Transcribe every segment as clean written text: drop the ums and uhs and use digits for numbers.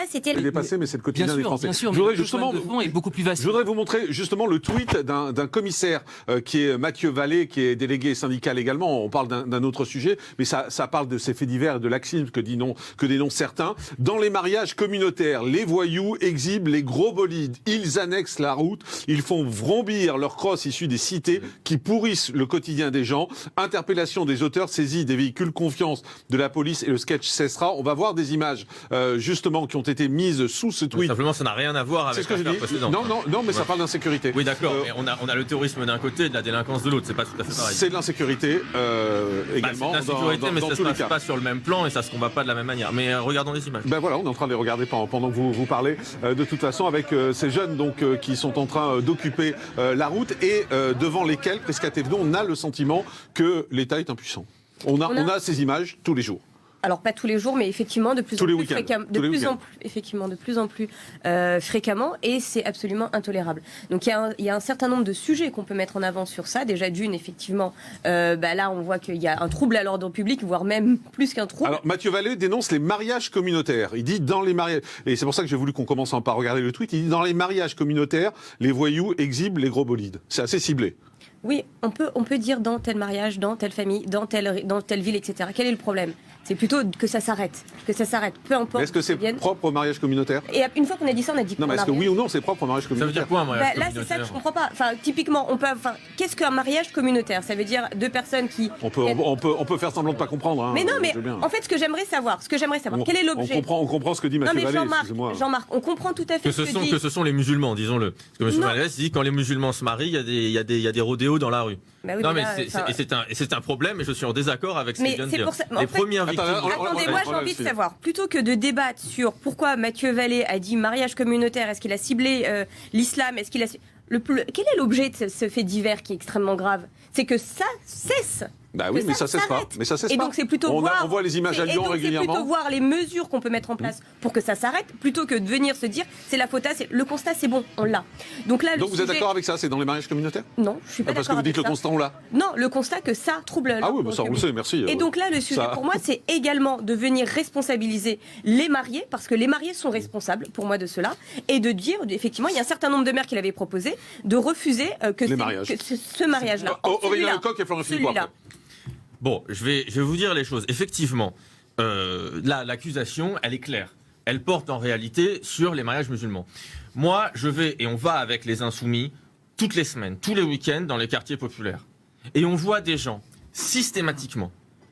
là, c'était... C'est dépassé, mais c'est le quotidien des Français. Bien sûr, Je voudrais mais justement, le fond est beaucoup plus vaste. je voudrais vous montrer justement le tweet d'un commissaire qui est Mathieu Vallée, qui est délégué syndical également. On parle d'un autre sujet, mais ça parle de ces faits divers et de laxisme que dénoncent certains. Dans les mariages communautaires, les voyous exhibent les gros bolides. Ils annexent la route. Ils font vrombir leurs crosses issues des cités qui pourrissent le quotidien des gens. Interpellation des auteurs, saisie des véhicules, confiance de la police et le sketch cessera. On va voir des images justement qui ont été mises sous ce tweet. Simplement, ça n'a rien à voir avec l'affaire précédente. Non, mais ça parle d'insécurité. Oui, d'accord. Mais on a le terrorisme d'un côté et de la délinquance de l'autre. C'est pas tout à fait pareil. C'est de l'insécurité également. C'est de l'insécurité, mais ça se passe cas. pas sur le même plan et ça se combat pas de la même manière. Mais regardons les images. Ben voilà, on est en train de les regarder pendant que vous parlez. De toute façon, avec ces jeunes donc qui sont en train d'occuper la route et devant lesquels, Prisca Thévenot, on a le sentiment que l'État est impuissant. On a ces images tous les jours. Alors pas tous les jours, mais effectivement de plus en plus fréquemment, fréquemment, et c'est absolument intolérable. Donc il y a un certain nombre de sujets qu'on peut mettre en avant sur ça. Déjà d'une, effectivement, là on voit qu'il y a un trouble à l'ordre public, voire même plus qu'un trouble. Alors Mathieu Vallée dénonce les mariages communautaires. Il dit dans les mariages, et c'est pour ça que j'ai voulu qu'on commence par regarder le tweet. Il dit dans les mariages communautaires, les voyous exhibent les gros bolides. C'est assez ciblé. Oui, on peut dire dans tel mariage, dans telle famille, dans telle ville, etc. Quel est le problème ? C'est plutôt que ça s'arrête, peu importe. Mais est-ce que c'est propre au mariage communautaire ? Et une fois qu'on a dit ça, on a dit. Non, mais est-ce que oui ou non, c'est propre au mariage communautaire ? Ça veut dire quoi un mariage Là, communautaire ? c'est ça que je comprends pas. Enfin, typiquement, qu'est-ce qu'un mariage communautaire ? Ça veut dire deux personnes qui. On peut faire semblant de pas comprendre. Hein, mais non, mais en fait, ce que j'aimerais savoir, quel est l'objet ? On comprend ce que dit Mathieu Vallée. Jean-Marc, on comprend tout à fait que ce sont les musulmans, disons-le. Parce que M. Vallée dit quand les musulmans se marient, il y a des rodéos dans la rue. Bah oui, non, mais c'est un problème et je suis en désaccord avec ce qu'il vient de dire. Les premières victimes. Attendez, moi j'ai envie de savoir, plutôt que de débattre sur pourquoi Mathieu Vallée a dit mariage communautaire, est-ce qu'il a ciblé l'islam, quel est l'objet de ce fait divers qui est extrêmement grave ? C'est que ça cesse. Bah oui, mais ça cesse pas. Et donc c'est plutôt on voit les images à Lyon régulièrement. C'est plutôt voir les mesures qu'on peut mettre en place pour que ça s'arrête, plutôt que de venir se dire c'est la faute. Le constat c'est bon, on l'a. Donc là, vous êtes d'accord avec ça ? C'est dans les mariages communautaires ? Non, je suis pas d'accord. Parce que vous dites le constat on l'a. Non, le constat que ça trouble. Ah oui, ça on le sait, merci. Et donc là, le sujet pour moi, c'est également de venir responsabiliser les mariés, parce que les mariés sont responsables pour moi de cela, et de dire effectivement, il y a un certain nombre de maires qui l'avaient proposé de refuser que ce mariage-là. Aurélien Lecoq et Florent Philippot. Bon, je vais vous dire les choses. Effectivement, l'accusation, elle est claire. Elle porte en réalité sur les mariages musulmans. Moi, on va avec les Insoumis toutes les semaines, tous les week-ends dans les quartiers populaires. Et on voit des gens, systématiquement,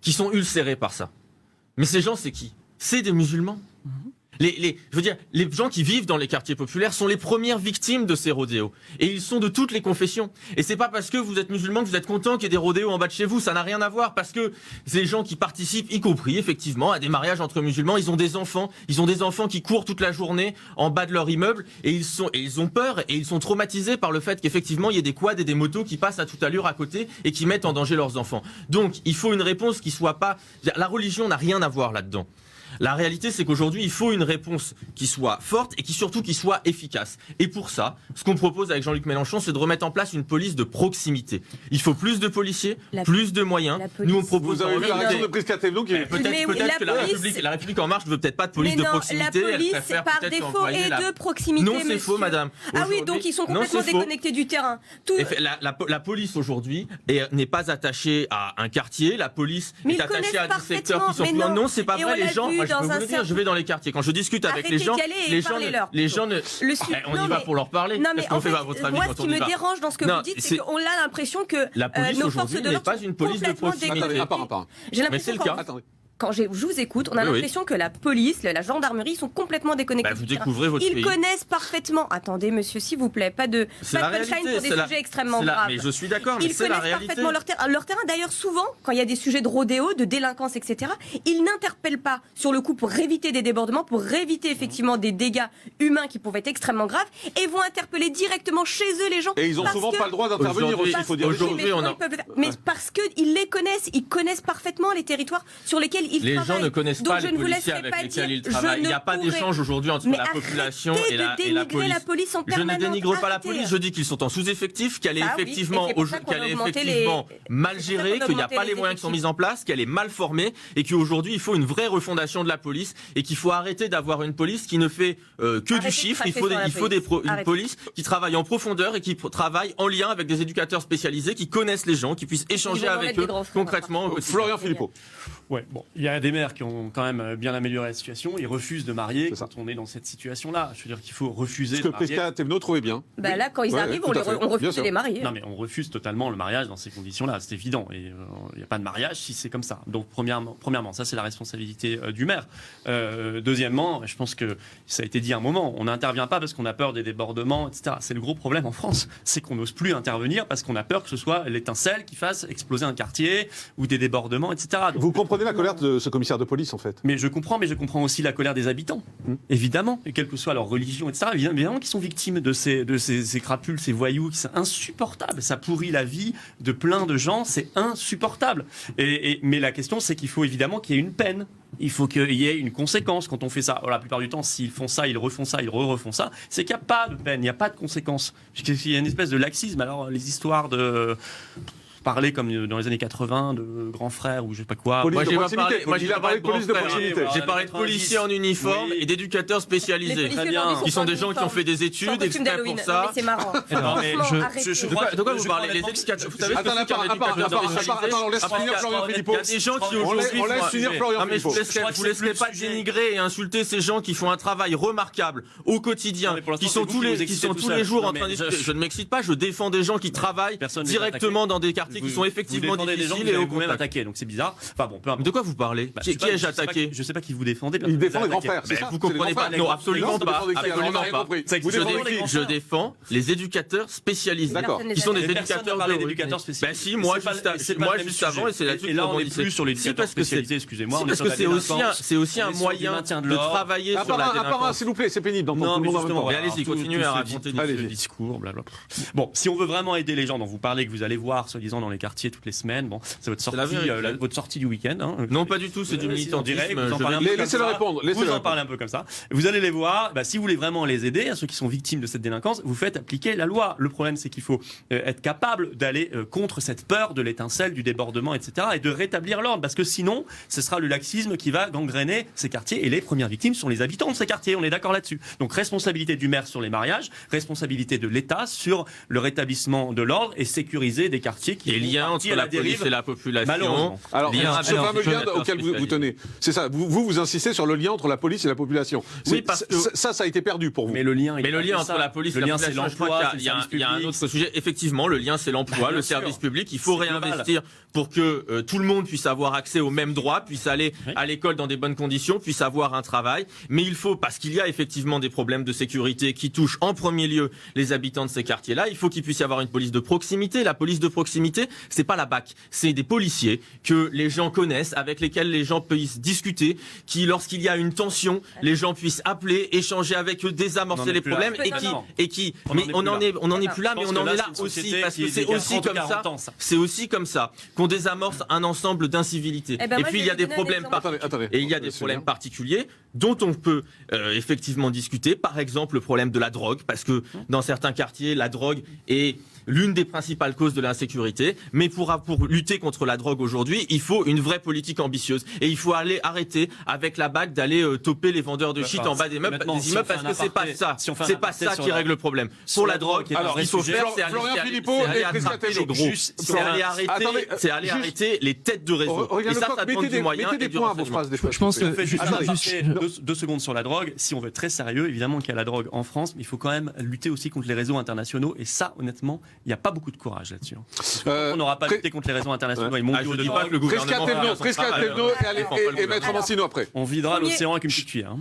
qui sont ulcérés par ça. Mais ces gens, c'est qui ? C'est des musulmans. Les gens qui vivent dans les quartiers populaires sont les premières victimes de ces rodéos. Et ils sont de toutes les confessions. Et c'est pas parce que vous êtes musulman que vous êtes content qu'il y ait des rodéos en bas de chez vous. Ça n'a rien à voir. Parce que ces gens qui participent, y compris, effectivement, à des mariages entre musulmans, ils ont des enfants. Ils ont des enfants qui courent toute la journée en bas de leur immeuble. Et ils ont peur et ils sont traumatisés par le fait qu'effectivement, il y ait des quads et des motos qui passent à toute allure à côté et qui mettent en danger leurs enfants. Donc, il faut une réponse qui soit pas... La religion n'a rien à voir là-dedans. La réalité, c'est qu'aujourd'hui, il faut une réponse qui soit forte et qui soit efficace. Et pour ça, ce qu'on propose avec Jean-Luc Mélenchon, c'est de remettre en place une police de proximité. Il faut plus de policiers, plus de moyens. Nous, on propose... Vous avez vu la réaction de Prisca Thévenot qui... Peut-être que la République En Marche ne veut peut-être pas de police de proximité. La police, par défaut, est de proximité. Non, c'est faux, madame. Ah oui, donc ils sont complètement déconnectés du terrain. La police, aujourd'hui, n'est pas attachée à un quartier. La police est attachée à des secteurs qui sont... Non, c'est pas vrai, les gens... Moi, je peux vous le dire, je vais dans les quartiers. Quand je discute avec les gens, les gens ne... On y va pour leur parler. Qu'est-ce qu'on fait à votre avis quand on y va ? Moi, ce qui me dérange dans ce que vous dites, c'est qu'on a l'impression que nos forces de l'ordre sont complètement déconnectées. J'ai l'impression quand je vous écoute, on a l'impression que la police, la gendarmerie sont complètement déconnectés. Vous découvrez votre pays. Ils connaissent parfaitement. Attendez, monsieur, s'il vous plaît, pas de punchline pour des sujets extrêmement graves. Mais je suis d'accord, mais c'est la réalité. Ils connaissent parfaitement leur terrain. D'ailleurs, souvent, quand il y a des sujets de rodéo, de délinquance, etc., ils n'interpellent pas sur le coup pour éviter des débordements, pour éviter effectivement des dégâts humains qui pouvaient être extrêmement graves, et vont interpeller directement chez eux les gens. Et ils n'ont souvent pas le droit d'intervenir aussi, il faut dire. Mais parce qu'ils les connaissent, ils connaissent parfaitement les territoires sur lesquels ils Les gens travaillent. ne connaissent Donc pas je les ne vous policiers laisserai avec pas lesquels dire, ils travaillent. Il n'y a pas d'échange aujourd'hui entre Mais la population arrêtez et de la dénigrer police. la police en Je ne permanence. dénigre pas la Arrêtez. police, je dis qu'ils sont en sous-effectif, qu'elle est Ah oui, effectivement, et c'est pour ça qu'on a augmenté les- mal c'est pour ça gérée, qu'on a qu'il n'y a augmenté pas les les moyens qui sont effectifs. mis en place, qu'elle est mal formée et qu'aujourd'hui il faut une vraie refondation de la police et qu'il faut arrêter d'avoir une police qui ne fait que Arrêtez du de chiffre. cracher sur la Une Arrêtez. police qui travaille en profondeur et qui travaille en lien avec des éducateurs spécialisés qui connaissent les gens, qui puissent échanger vont avec mettre des eux gros freins, concrètement. au quotidien. Florian Philippot. Ouais, bon, il y a des maires qui ont quand même bien amélioré la situation. Ils refusent de marier C'est ça. quand on est dans cette situation-là. Je veux dire qu'il faut refuser Ce que de marier. Prisca Thévenot trouvait bien. Bah là, quand ils Ouais, arrivent, tout on, à fait. on Bien refuse sûr. de les marier. Non, mais on refuse totalement le mariage dans ces conditions-là, c'est évident. Et il n'y a pas de mariage si c'est comme ça. Donc, premièrement, ça, c'est la responsabilité du maire. Deuxièmement, je pense que ça a été dit à un moment, on n'intervient pas parce qu'on a peur des débordements, etc. C'est le gros problème en France, c'est qu'on n'ose plus intervenir parce qu'on a peur que ce soit l'étincelle qui fasse exploser un quartier ou des débordements, etc. Donc, Vous comprenez la colère de ce commissaire de police, en fait. mais je comprends aussi la colère des habitants, évidemment, et quelle que soit leur religion, etc. Évidemment qu'ils sont victimes de ces crapules, ces voyous, c'est insupportable. Ça pourrit la vie de plein de gens, c'est insupportable. Mais la question, c'est qu'il faut évidemment qu'il y ait une peine. Il faut qu'il y ait une conséquence quand on fait ça. Alors, la plupart du temps, s'ils font ça, ils refont ça, ils refont ça, c'est qu'il n'y a pas de peine, il n'y a pas de conséquence. Il y a une espèce de laxisme. Alors, les histoires de parler comme dans les années 80 de grands frères ou je sais pas quoi. Police Moi, de j'ai pas proximité. parlé, moi, j'ai Il a pas parlé parlé de police de grands frères. proximité. J'ai parlé de policiers en uniforme Oui. et d'éducateurs spécialisés. Très bien. Qui sont des gens qui ont fait des études exprès pour ça. C'est marrant. Non, mais Franchement, je- arrêtez. je De quoi, de quoi vous Je parlez crois Les honnêtement éducateurs, que- vous savez ce que Attends, c'est qu'un attends, éducateur attends, spécialisé attends, on laisse Après, finir Florian Philippot. Il y a des gens qui On aujourd'hui... laisse finir Florian Non, mais je Philippot. ne crois que c'est laisserai plus pas le sujet. dénigrer et insulter ces gens qui font un travail remarquable au quotidien, Non, mais pour l'instant, qui sont c'est vous qui vous excitez tout tous les seul. jours Non, en train mais de... je- Je ne m'excite pas, je défends des gens qui travaillent Personne n'est directement attaqué. dans des quartiers qui sont effectivement vous défendez des gens difficiles que et vous au avez vous-même contact. attaqué, donc c'est bizarre. Enfin bon, peu importe. De quoi vous parlez Bah, Qui je sais pas, ai-je je sais pas attaqué Je sais pas qui vous défendez. Il défend les vous grands attaquez. frères, c'est Mais ça vous C'est les comprenez grands pas frères. Non, absolument Non, pas. vous défendez qui, alors, on a Absolument rien pas. compris. C'est que Vous je défendez défends qui les Je défends les éducateurs spécialisés. D'accord. Qui sont des Mais personne éducateurs n'a parlé de rue. d'éducateurs spécialisés. Ben si, moi C'est pas- juste c'est pas moi le même juste avant, sujet. et c'est là-dessus Et là, que on est rebondissez. plus sur l'éducateur Si, parce que spécialisé, excusez-moi. Si, on est parce sur que la c'est aussi délinquance. un on est sur du moyen maintien de de l'ordre. travailler Un sur la par un, délinquance. s'il vous plaît, c'est pénible d'entendre Non, tout le mais monde en même justement, temps. Mais allez-y, tout- continuez tout à ce- raconter tout des ce discours, blablabla. Bon, si on veut vraiment aider les gens dont vous parlez, que vous allez voir, soi-disant, dans les quartiers toutes les semaines, bon, c'est votre la sortie, vérité. votre sortie du week-end. Hein. Non, pas du tout, c'est du On dirait que militantisme. vous en Je parlez un vais- peu comme Laissez-le ça. répondre, Vous laissez-le en répondre. parlez un peu comme ça. Vous allez les voir. Bah, si vous voulez vraiment les aider, à ceux qui sont victimes de cette délinquance, vous faites appliquer la loi. Le problème, c'est qu'il faut être capable d'aller contre cette peur de l'étincelle, du débordement, etc., et de rétablir l'ordre. Parce que sinon, ce sera le laxisme qui va gangréner ces quartiers. Et les premières victimes sont les habitants de ces quartiers. On est d'accord là-dessus. Donc, responsabilité du maire sur les mariages, responsabilité de l'État sur le rétablissement de l'ordre et sécuriser des quartiers qui Et vont lien partir entre à la police dérive. et la population. Malheureusement. Alors, Lien ce avec fameux les lien éducateurs auquel vous spécialisés. tenez, c'est ça. Vous insistez sur le lien entre la police et la population. Oui, parce que- Ça a été perdu pour vous. Mais le lien, il Mais est le pas lien que entre ça. la police et le la lien, c'est population, je crois l'emploi, qu'il c'est y a- le service il y a un public. autre sujet. Effectivement, le lien, c'est l'emploi, Bien le sûr. service public. Il faut C'est global. réinvestir pour que tout le monde puisse avoir accès aux mêmes droits, puisse aller Oui. à l'école dans des bonnes conditions, puisse avoir un travail. Mais il faut, parce qu'il y a effectivement des problèmes de sécurité qui touchent en premier lieu les habitants de ces quartiers-là, il faut qu'il puisse y avoir une police de proximité. La police de proximité, c'est pas la BAC, c'est des policiers que les gens connaissent, avec lesquels les gens puissent discuter, qui, lorsqu'il y a une tension, les gens puissent appeler, échanger avec eux, On en désamorcer est les plus là. problèmes et qui, mais on en est plus là, mais on en est là aussi, parce que c'est aussi comme ça. C'est aussi comme ça qu'on désamorce un ensemble d'incivilités. Eh ben, Et moi, puis je il y a vais des vous donner un problèmes exemple. Attendez. et il y a des problèmes particuliers dont on peut effectivement discuter. Par exemple, le problème de la drogue, parce que dans certains quartiers, la drogue est l'une des principales causes de l'insécurité. Mais pour lutter contre la drogue aujourd'hui, il faut une vraie politique ambitieuse. Et il faut aller arrêter avec la BAC d'aller toper les vendeurs de shit en bas des immeubles, parce que c'est pas ça. C'est pas ça qui règle le problème. Pour la drogue, Alors, il faut faire, c'est Florian aller Philippot et Prisca attraper les Thévenot. gros. Juste, C'est aller attendez, arrêter les têtes de réseau. Regarde Et ça, le ça coq, demande du moyen mettez et des du points à vos renseignement. phrases des fois. Je pense s'il vous que plaît. Juste Attendez. marquer deux secondes sur la drogue. Si on veut être très sérieux, évidemment qu'il y a la drogue en France, mais il faut quand même lutter aussi contre les réseaux internationaux. Et ça, honnêtement, il n'y a pas beaucoup de courage là-dessus. On n'aura pas lutté contre les réseaux internationaux et mondiaux Je de dis pas drogue. que le gouvernement Prisca Thévenot et Maître Mancino après. On videra Premier- l'océan avec une petite cuillère. hein.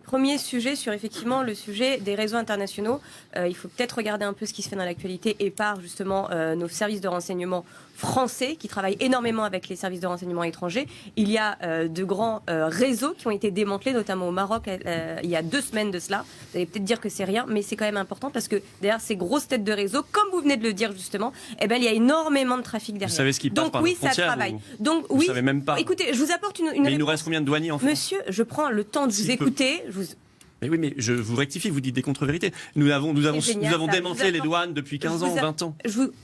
Premier sujet sur effectivement le sujet des réseaux internationaux. Il faut peut-être regarder un peu ce qui se fait dans l'actualité et par justement nos services de renseignement français qui travaillent énormément avec les services de renseignement étrangers. Il y a de grands réseaux qui ont été démantelés, notamment au Maroc il y a 2 semaines de cela. Vous allez peut-être dire que c'est rien, mais c'est quand même important parce que derrière ces grosses têtes de réseau, comme vous venez de le dire justement, eh ben, il y a énormément de trafic derrière. Vous savez ce qui passe Donc par oui, nos ça frontières, travaille. vous- Donc vous oui, savez même pas. écoutez, je vous apporte une Mais il nous réponse. reste combien de douaniers en France? Monsieur, je prends le temps de vous S'il peut. écouter. Mais oui, mais je vous rectifie, vous dites des contre-vérités. Nous avons génial, ça. démantelé Je les vous douanes depuis 15 ans, 20 ans.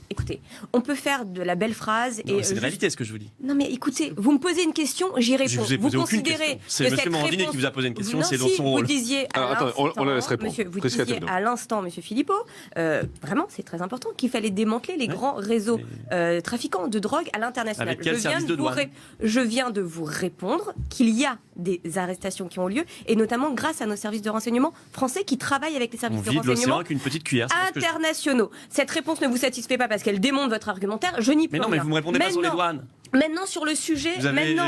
Écoutez, on peut faire de la belle phrase Non, et c'est une réalité ce que je vous dis. Non mais écoutez, vous me posez une question, j'y réponds. Je vous ai posé aucune considérez question. C'est que monsieur cette Morandini réponse- qui vous a posé une question, Non, c'est dans si, son vous rôle. disiez à Alors, attendez, on l'instant, la laisse répondre. Monsieur, vous Priscilla disiez Thévenot. à l'instant, monsieur Philippot, vraiment, c'est très important qu'il fallait démanteler les grands réseaux trafiquants de drogue à l'international. Avec quel service de douane Je viens de vous répondre qu'il y a des arrestations qui ont lieu, et notamment grâce à nos services de renseignement français qui travaillent avec les On services de vide l'océan renseignement avec une petite cuillère. c'est ce que je- internationaux. Cette réponse ne vous satisfait pas parce qu'elle démonte votre argumentaire. Je n'y peux Mais non, mais rien. vous me répondez pas sur les Maintenant- douanes. Maintenant sur le sujet, Vous avez. maintenant.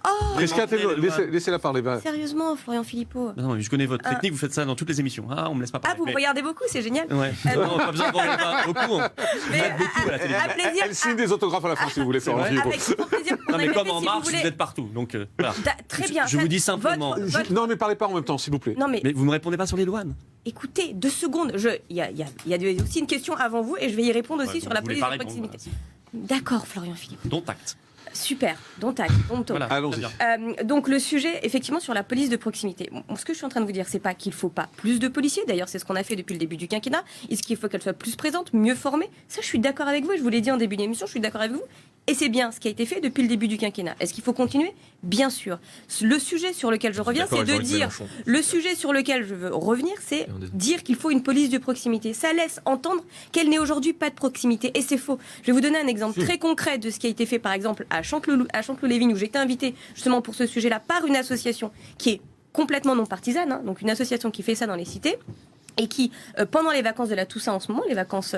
Oh, Priscilla Thévenot, les douanes. laissez-la parler. va. sérieusement, Florian Philippot. Non, mais je connais votre Ah. technique, vous faites ça dans toutes les émissions. Ah, on me laisse pas Ah, parler. vous me Mais- regardez beaucoup, c'est génial. Ouais. Non, pas besoin de regarder pas beaucoup. Hein. Vous Mais faites beaucoup à la télé. à plaisir. Elle signe des autographes à la fin si vous voulez faire vrai un vidéo. Avec grand plaisir. Non, mais comme en si marche, voulez. vous êtes partout. Donc, voilà. Très bien. Je vous dis Votre- simplement. votre- Non, mais parlez pas en même temps, s'il vous plaît. Non mais, Mais vous me répondez pas sur les douanes. écoutez, 2 secondes. Il y a aussi une question avant vous et je vais y répondre aussi Ouais, sur vous la voulez police pas de répondre, proximité. voilà. D'accord, Florian Philippot. Dont acte. Super. Dont acte. Dont Voilà. Allons-y. très bien. Donc le sujet, effectivement, sur la police de proximité. Bon, ce que je suis en train de vous dire, c'est pas qu'il faut pas plus de policiers. D'ailleurs, c'est ce qu'on a fait depuis le début du quinquennat. Est-ce qu'il faut qu'elle soit plus présente, mieux formée? Ça, je suis d'accord avec vous. Je vous l'ai dit en début d'émission, je suis d'accord avec vous. Et c'est bien ce qui a été fait depuis le début du quinquennat. Est-ce qu'il faut continuer? Bien sûr. Le sujet sur lequel je reviens, d'accord c'est de avec Jean-Yves dire. Mélenchon. Le sujet sur lequel je veux revenir, c'est Et on est- dire qu'il faut une police de proximité. Ça laisse entendre qu'elle n'est aujourd'hui pas de proximité. Et c'est faux. Je vais vous donner un exemple très concret de ce qui a été fait, par exemple, à Chanteloup-les-Vignes, où j'ai été invitée justement pour ce sujet-là par une association qui est complètement non partisane, hein, donc une association qui fait ça dans les cités. Et qui, pendant les vacances de la Toussaint en ce moment, les vacances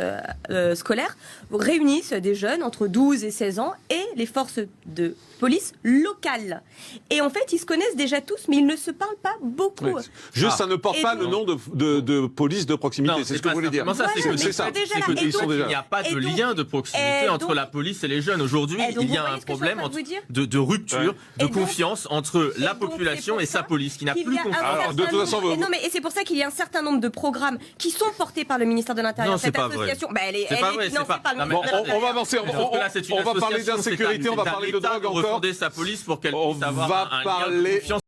scolaires, réunissent des jeunes entre 12 et 16 ans et les forces de police locales. Et en fait, ils se connaissent déjà tous, mais ils ne se parlent pas beaucoup. Oui. Juste, ça ne porte Et pas donc- le nom de police de proximité, c'est ce que pas vous voulez dire. simplement ça, c'est Voilà, que c'est ça. déjà c'est là. que Et ils sont donc- déjà- il n'y a pas de et donc- lien de proximité et entre donc- la police et les jeunes. Aujourd'hui, Et donc, il y vous a voyez un ce que je suis en problème train de vous dire de rupture, Ouais. de Et donc- confiance entre la et donc, population c'est et pour sa ça police, qui n'a qu'il plus y a un confiance. Alors, de toute certain façon, nombre- vous- non, mais et c'est pour ça qu'il y a un certain nombre de programmes qui sont portés par le ministère de l'Intérieur. Non, c'est Cette pas vrai. association, bah, elle est, C'est elle pas est vrai, c'est financée pas- par le non, mais Bon, ministère de on va l'Intérieur. avancer, Parce que là, c'est une on va parler association, d'insécurité, c'est on va à parler de l'État drogue de encore. refonder sa police pour qu'elle On puisse avoir va un lien de parler- confiance